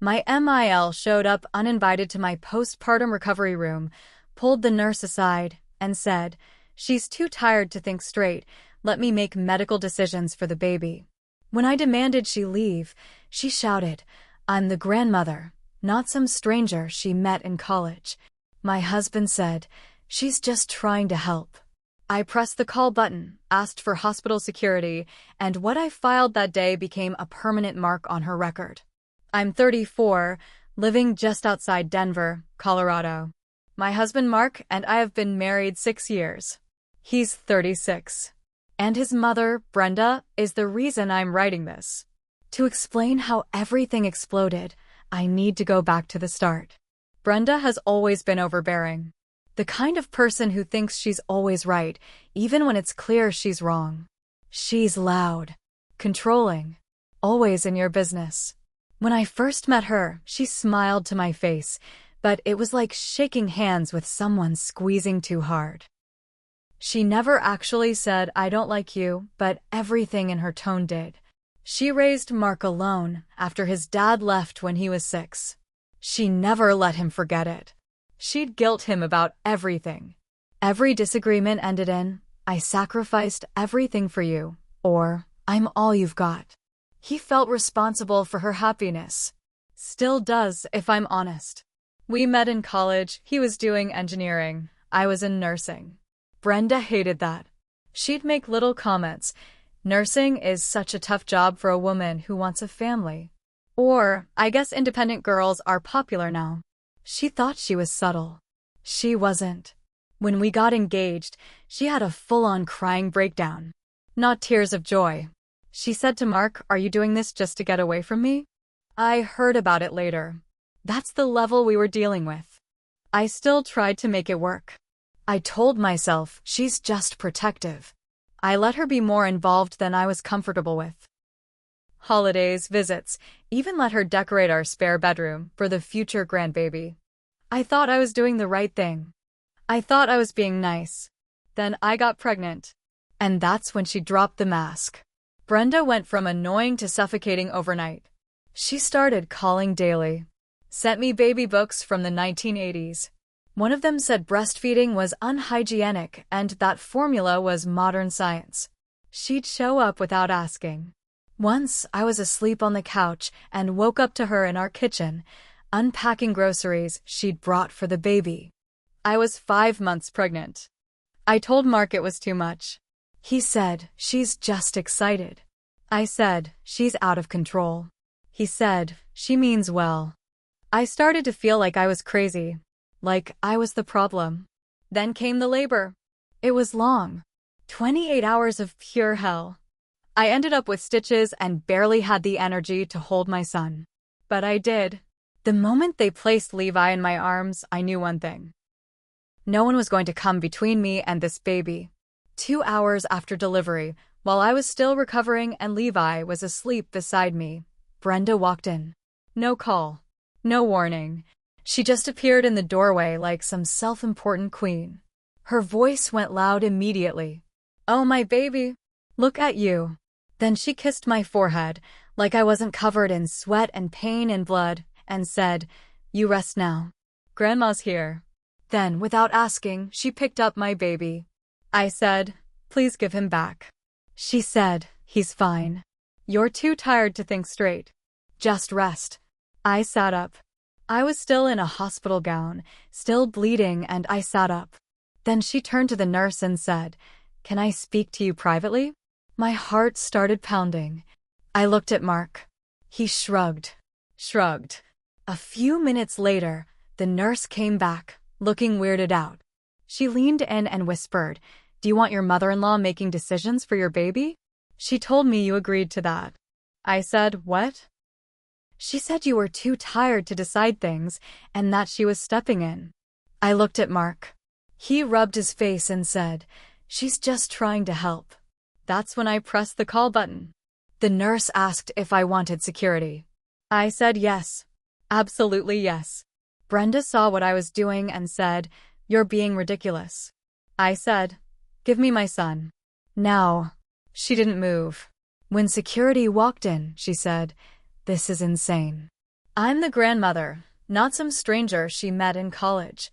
My MIL showed up uninvited to my postpartum recovery room, pulled the nurse aside, and said, "She's too tired to think straight. Let me make medical decisions for the baby." When I demanded she leave, she shouted, "I'm the grandmother, not some stranger she met in college." My husband said, "She's just trying to help." I pressed the call button, asked for hospital security, and what I filed that day became a permanent mark on her record. I'm 34, living just outside Denver, Colorado. My husband Mark and I have been married 6 years. He's 36. And his mother, Brenda, is the reason I'm writing this. To explain how everything exploded, I need to go back to the start. Brenda has always been overbearing. The kind of person who thinks she's always right, even when it's clear she's wrong. She's loud, controlling, always in your business. When I first met her, she smiled to my face, but it was like shaking hands with someone squeezing too hard. She never actually said, "I don't like you," but everything in her tone did. She raised Mark alone after his dad left when he was 6. She never let him forget it. She'd guilt him about everything. Every disagreement ended in, "I sacrificed everything for you," or "I'm all you've got." He felt responsible for her happiness. Still does, if I'm honest. We met in college. He was doing engineering. I was in nursing. Brenda hated that. She'd make little comments. "Nursing is such a tough job for a woman who wants a family." Or, "I guess independent girls are popular now." She thought she was subtle. She wasn't. When we got engaged, she had a full-on crying breakdown. Not tears of joy. She said to Mark, "Are you doing this just to get away from me?" I heard about it later. That's the level we were dealing with. I still tried to make it work. I told myself, she's just protective. I let her be more involved than I was comfortable with. Holidays, visits, even let her decorate our spare bedroom for the future grandbaby. I thought I was doing the right thing. I thought I was being nice. Then I got pregnant. And that's when she dropped the mask. Brenda went from annoying to suffocating overnight. She started calling daily. Sent me baby books from the 1980s. One of them said breastfeeding was unhygienic and that formula was modern science. She'd show up without asking. Once, I was asleep on the couch and woke up to her in our kitchen, unpacking groceries she'd brought for the baby. I was 5 months pregnant. I told Mark it was too much. He said, "She's just excited." I said, "She's out of control." He said, "She means well." I started to feel like I was crazy, like I was the problem. Then came the labor. It was long. 28 hours of pure hell. I ended up with stitches and barely had the energy to hold my son. But I did. The moment they placed Levi in my arms, I knew one thing. No one was going to come between me and this baby. 2 hours after delivery, while I was still recovering and Levi was asleep beside me, Brenda walked in. No call. No warning. She just appeared in the doorway like some self-important queen. Her voice went loud immediately. "Oh, my baby. Look at you." Then she kissed my forehead, like I wasn't covered in sweat and pain and blood, and said, "You rest now. Grandma's here." Then, without asking, she picked up my baby. I said, "Please give him back." She said, "He's fine. You're too tired to think straight. Just rest." I sat up. I was still in a hospital gown, still bleeding, and I sat up. Then she turned to the nurse and said, "Can I speak to you privately?" My heart started pounding. I looked at Mark. He shrugged. A few minutes later, the nurse came back, looking weirded out. She leaned in and whispered, "Do you want your mother-in-law making decisions for your baby? She told me you agreed to that." I said, "What?" She said you were too tired to decide things and that she was stepping in. I looked at Mark. He rubbed his face and said, "She's just trying to help." That's when I pressed the call button. The nurse asked if I wanted security. I said yes. Absolutely yes. Brenda saw what I was doing and said, "You're being ridiculous." I said, "Give me my son." Now. She didn't move. When security walked in, she said, "This is insane." I'm the grandmother, not some stranger she met in college.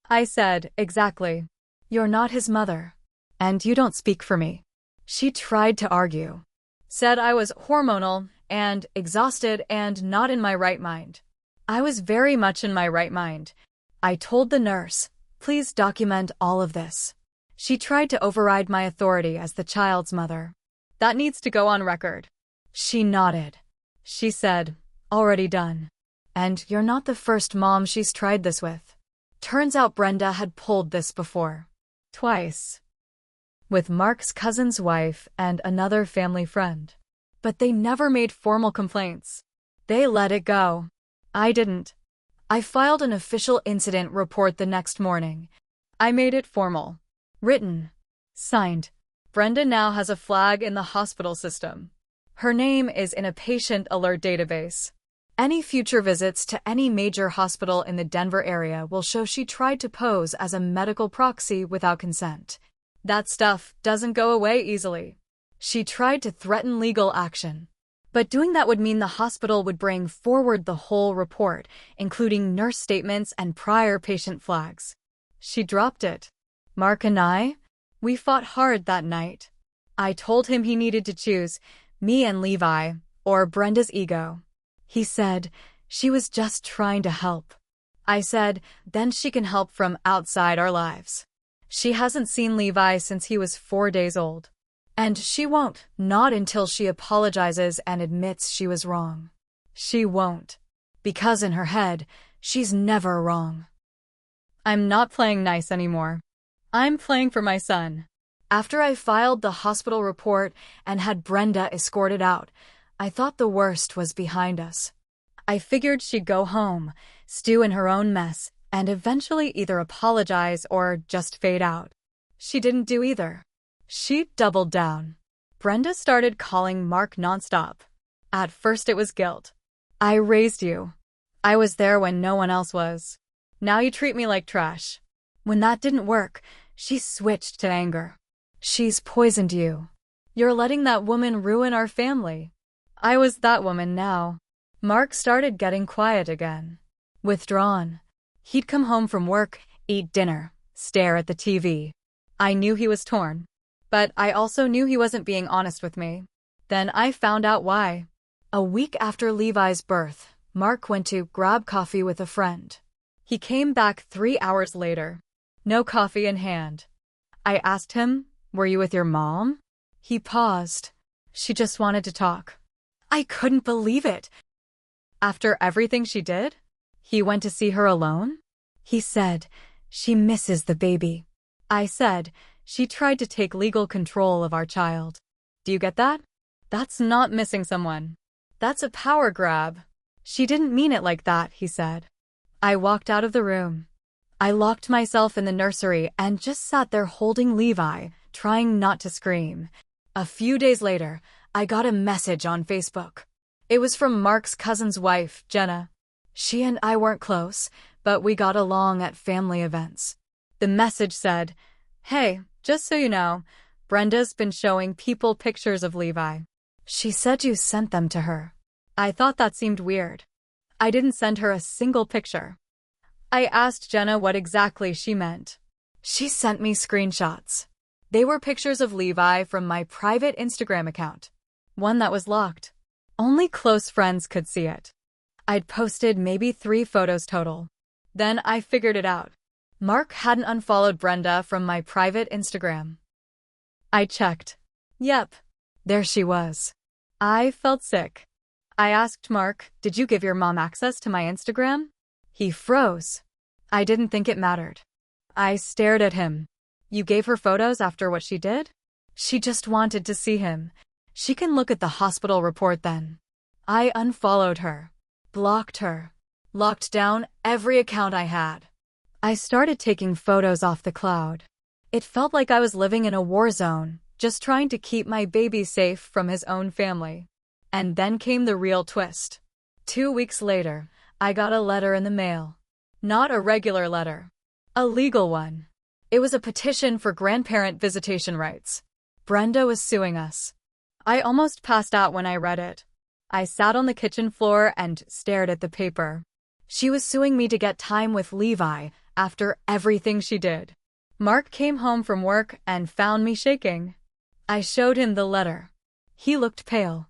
I said, exactly. You're not his mother. And you don't speak for me. She tried to argue. Said I was hormonal and exhausted and not in my right mind. I was very much in my right mind. I told the nurse, please document all of this. She tried to override my authority as the child's mother. That needs to go on record. She nodded. She said, already done. And you're not the first mom she's tried this with. Turns out Brenda had pulled this before. Twice. With Mark's cousin's wife and another family friend. But they never made formal complaints. They let it go. I didn't. I filed an official incident report the next morning. I made it formal. Written. Signed. Brenda now has a flag in the hospital system. Her name is in a patient alert database. Any future visits to any major hospital in the Denver area will show she tried to pose as a medical proxy without consent. That stuff doesn't go away easily. She tried to threaten legal action. But doing that would mean the hospital would bring forward the whole report, including nurse statements and prior patient flags. She dropped it. Mark and I, we fought hard that night. I told him he needed to choose me and Levi, or Brenda's ego. He said, she was just trying to help. I said, then she can help from outside our lives. She hasn't seen Levi since he was 4 days old. And she won't, not until she apologizes and admits she was wrong. She won't. Because in her head, she's never wrong. I'm not playing nice anymore. I'm playing for my son. After I filed the hospital report and had Brenda escorted out, I thought the worst was behind us. I figured she'd go home, stew in her own mess, and eventually either apologize or just fade out. She didn't do either. She doubled down. Brenda started calling Mark nonstop. At first it was guilt. I raised you. I was there when no one else was. Now you treat me like trash. When that didn't work, she switched to anger. She's poisoned you. You're letting that woman ruin our family. I was that woman now. Mark started getting quiet again. Withdrawn. He'd come home from work, eat dinner, stare at the TV. I knew he was torn. But I also knew he wasn't being honest with me. Then I found out why. A week after Levi's birth, Mark went to grab coffee with a friend. He came back 3 hours later. No coffee in hand. I asked him, were you with your mom? He paused. She just wanted to talk. I couldn't believe it. After everything she did? He went to see her alone? He said, she misses the baby. I said, she tried to take legal control of our child. Do you get that? That's not missing someone. That's a power grab. She didn't mean it like that, he said. I walked out of the room. I locked myself in the nursery and just sat there holding Levi, trying not to scream. A few days later, I got a message on Facebook. It was from Mark's cousin's wife, Jenna. She and I weren't close, but we got along at family events. The message said, hey, just so you know, Brenda's been showing people pictures of Levi. She said you sent them to her. I thought that seemed weird. I didn't send her a single picture. I asked Jenna what exactly she meant. She sent me screenshots. They were pictures of Levi from my private Instagram account. One that was locked. Only close friends could see it. I'd posted maybe 3 photos total. Then I figured it out. Mark hadn't unfollowed Brenda from my private Instagram. I checked. Yep. There she was. I felt sick. I asked Mark, did you give your mom access to my Instagram? He froze. I didn't think it mattered. I stared at him. You gave her photos after what she did? She just wanted to see him. She can look at the hospital report then. I unfollowed her. Blocked her. Locked down every account I had. I started taking photos off the cloud. It felt like I was living in a war zone, just trying to keep my baby safe from his own family. And then came the real twist. 2 weeks later, I got a letter in the mail. Not a regular letter. A legal one. It was a petition for grandparent visitation rights. Brenda was suing us. I almost passed out when I read it. I sat on the kitchen floor and stared at the paper. She was suing me to get time with Levi after everything she did. Mark came home from work and found me shaking. I showed him the letter. He looked pale.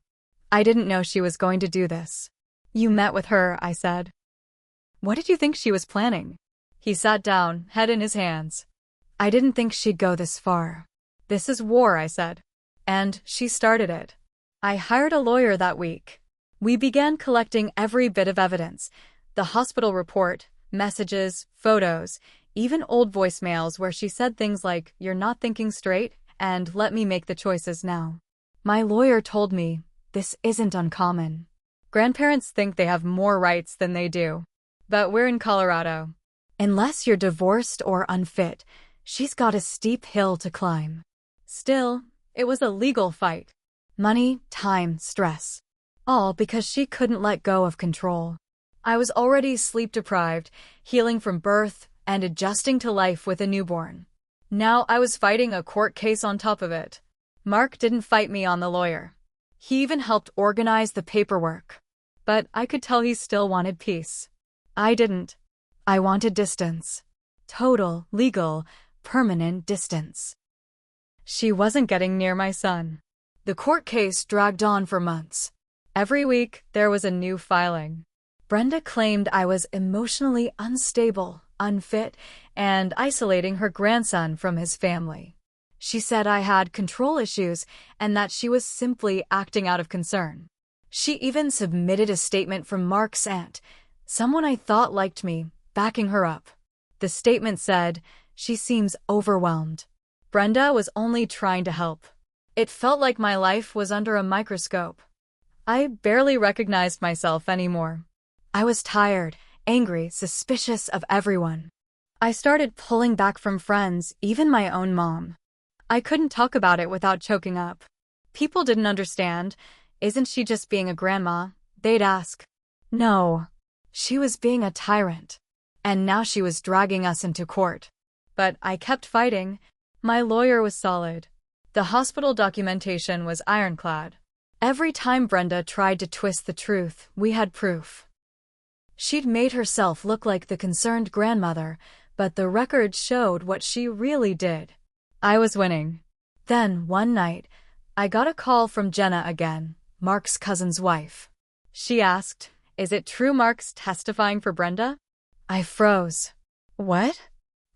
I didn't know she was going to do this. You met with her, I said. What did you think she was planning? He sat down, head in his hands. I didn't think she'd go this far. This is war, I said. And she started it. I hired a lawyer that week. We began collecting every bit of evidence. The hospital report, messages, photos, even old voicemails where she said things like, "You're not thinking straight," and "Let me make the choices now." My lawyer told me, this isn't uncommon. Grandparents think they have more rights than they do. But we're in Colorado. Unless you're divorced or unfit, she's got a steep hill to climb. Still, it was a legal fight. Money, time, stress. All because she couldn't let go of control. I was already sleep-deprived, healing from birth, and adjusting to life with a newborn. Now I was fighting a court case on top of it. Mark didn't fight me on the lawyer. He even helped organize the paperwork. But I could tell he still wanted peace. I didn't. I wanted distance. Total, legal, permanent distance. She wasn't getting near my son. The court case dragged on for months. Every week, there was a new filing. Brenda claimed I was emotionally unstable, unfit, and isolating her grandson from his family. She said I had control issues and that she was simply acting out of concern. She even submitted a statement from Mark's aunt, someone I thought liked me, backing her up. The statement said, "She seems overwhelmed." Brenda was only trying to help. It felt like my life was under a microscope. I barely recognized myself anymore. I was tired, angry, suspicious of everyone. I started pulling back from friends, even my own mom. I couldn't talk about it without choking up. People didn't understand. Isn't she just being a grandma? They'd ask. No. She was being a tyrant. And now she was dragging us into court. But I kept fighting. My lawyer was solid. The hospital documentation was ironclad. Every time Brenda tried to twist the truth, we had proof. She'd made herself look like the concerned grandmother, but the records showed what she really did. I was winning. Then, one night, I got a call from Jenna again, Mark's cousin's wife. She asked, "Is it true Mark's testifying for Brenda?" I froze. What?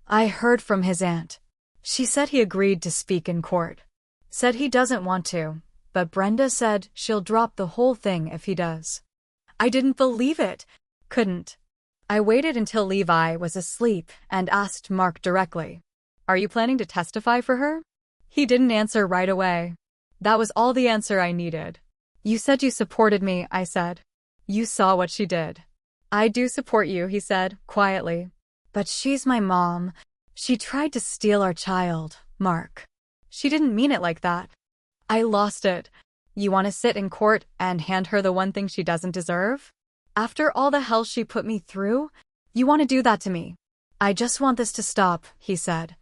I heard from his aunt. She said he agreed to speak in court. Said he doesn't want to, but Brenda said she'll drop the whole thing if he does. I didn't believe it. Couldn't. I waited until Levi was asleep and asked Mark directly, "Are you planning to testify for her?" He didn't answer right away. That was all the answer I needed. "You said you supported me," I said. "You saw what she did." "I do support you," he said, quietly. "But she's my mom. She tried to steal our child, Mark. She didn't mean it like that." I lost it. You want to sit in court and hand her the one thing she doesn't deserve? After all the hell she put me through? You want to do that to me? "I just want this to stop," he said.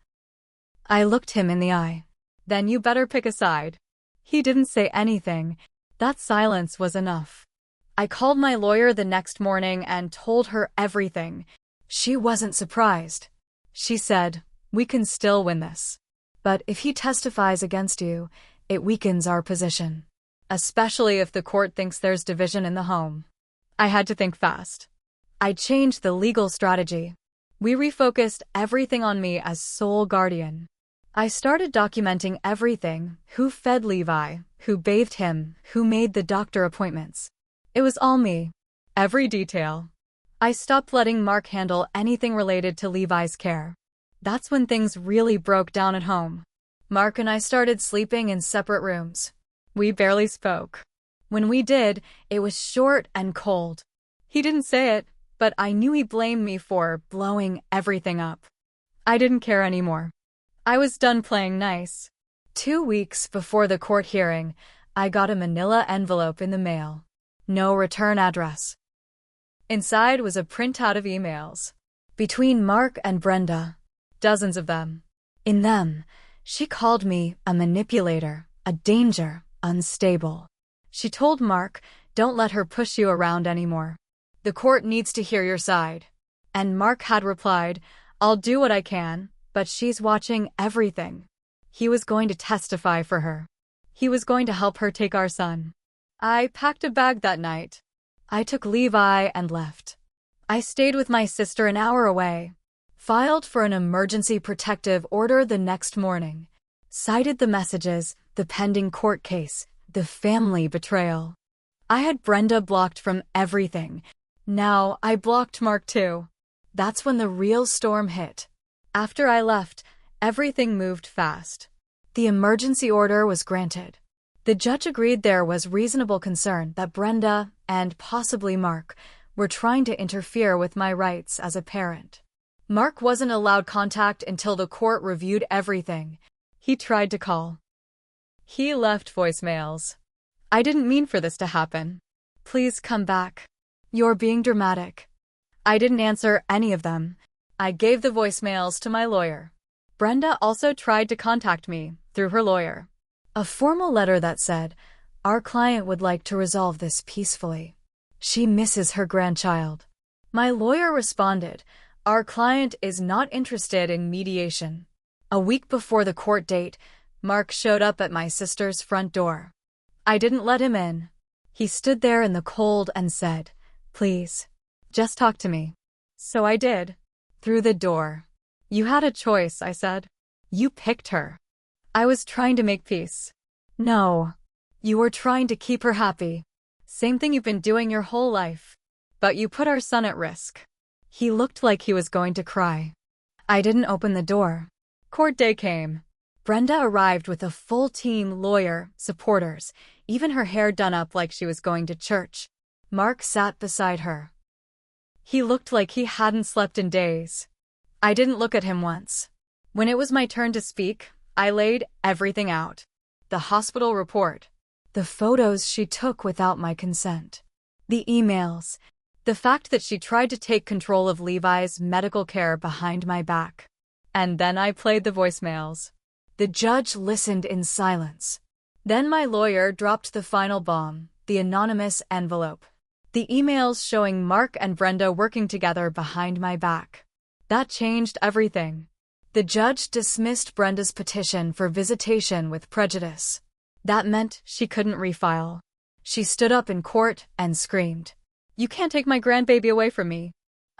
I looked him in the eye. "Then you better pick a side." He didn't say anything. That silence was enough. I called my lawyer the next morning and told her everything. She wasn't surprised. She said, "We can still win this. But if he testifies against you, it weakens our position. Especially if the court thinks there's division in the home." I had to think fast. I changed the legal strategy. We refocused everything on me as sole guardian. I started documenting everything: who fed Levi, who bathed him, who made the doctor appointments. It was all me. Every detail. I stopped letting Mark handle anything related to Levi's care. That's when things really broke down at home. Mark and I started sleeping in separate rooms. We barely spoke. When we did, it was short and cold. He didn't say it, but I knew he blamed me for blowing everything up. I didn't care anymore. I was done playing nice. 2 weeks before the court hearing, I got a manila envelope in the mail. No return address. Inside was a printout of emails. Between Mark and Brenda. Dozens of them. In them, she called me a manipulator, a danger, unstable. She told Mark Don't let her push you around anymore. The court needs to hear your side. And Mark had replied, I'll do what I can, but she's watching everything. He was going to testify for her. He was going to help her take our son. I packed a bag that night. I took Levi and left. I stayed with my sister an hour away. Filed for an emergency protective order the next morning. Cited the messages, the pending court case, the family betrayal. I had Brenda blocked from everything. Now I blocked Mark too. That's when the real storm hit. After I left, everything moved fast. The emergency order was granted. The judge agreed there was reasonable concern that Brenda, and possibly Mark, were trying to interfere with my rights as a parent. Mark wasn't allowed contact until the court reviewed everything. He tried to call. He left voicemails. I didn't mean for this to happen. Please come back. You're being dramatic. I didn't answer any of them. I gave the voicemails to my lawyer. Brenda also tried to contact me through her lawyer. A formal letter that said, our client would like to resolve this peacefully. She misses her grandchild. My lawyer responded, our client is not interested in mediation. A week before the court date, Mark showed up at my sister's front door. I didn't let him in. He stood there in the cold and said, please, just talk to me. So I did. Through the door. You had a choice, I said. You picked her. I was trying to make peace. No. You were trying to keep her happy. Same thing you've been doing your whole life. But you put our son at risk. He looked like he was going to cry. I didn't open the door. Court day came. Brenda arrived with a full team, lawyer, supporters, even her hair done up like she was going to church. Mark sat beside her. He looked like he hadn't slept in days. I didn't look at him once. When it was my turn to speak, I laid everything out. The hospital report. The photos she took without my consent. The emails. The fact that she tried to take control of Levi's medical care behind my back. And then I played the voicemails. The judge listened in silence. Then my lawyer dropped the final bomb, the anonymous envelope. The emails showing Mark and Brenda working together behind my back. That changed everything. The judge dismissed Brenda's petition for visitation with prejudice. That meant she couldn't refile. She stood up in court and screamed, you can't take my grandbaby away from me.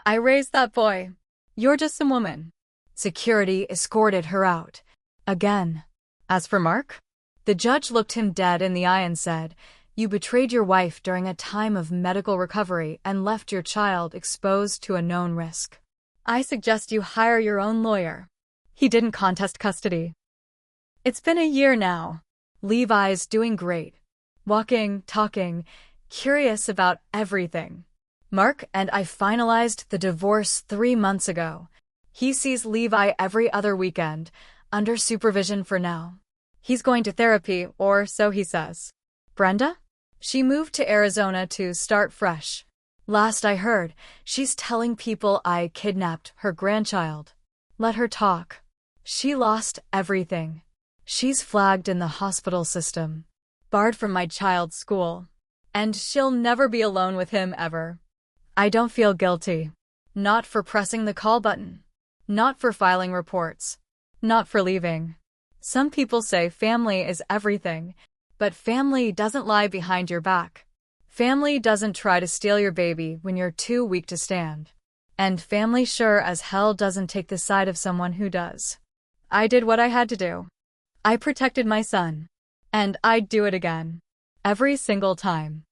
I raised that boy. You're just some woman. Security escorted her out. Again. As for Mark, the judge looked him dead in the eye and said, you betrayed your wife during a time of medical recovery and left your child exposed to a known risk. I suggest you hire your own lawyer. He didn't contest custody. It's been a year now. Levi's doing great. Walking, talking, curious about everything. Mark and I finalized the divorce 3 months ago. He sees Levi every other weekend, under supervision for now. He's going to therapy, or so he says. Brenda? She moved to Arizona to start fresh. Last I heard, she's telling people I kidnapped her grandchild. Let her talk. She lost everything. She's flagged in the hospital system. Barred from my child's school. And she'll never be alone with him ever. I don't feel guilty. Not for pressing the call button. Not for filing reports. Not for leaving. Some people say family is everything, but family doesn't lie behind your back. Family doesn't try to steal your baby when you're too weak to stand. And family sure as hell doesn't take the side of someone who does. I did what I had to do. I protected my son. And I'd do it again. Every single time.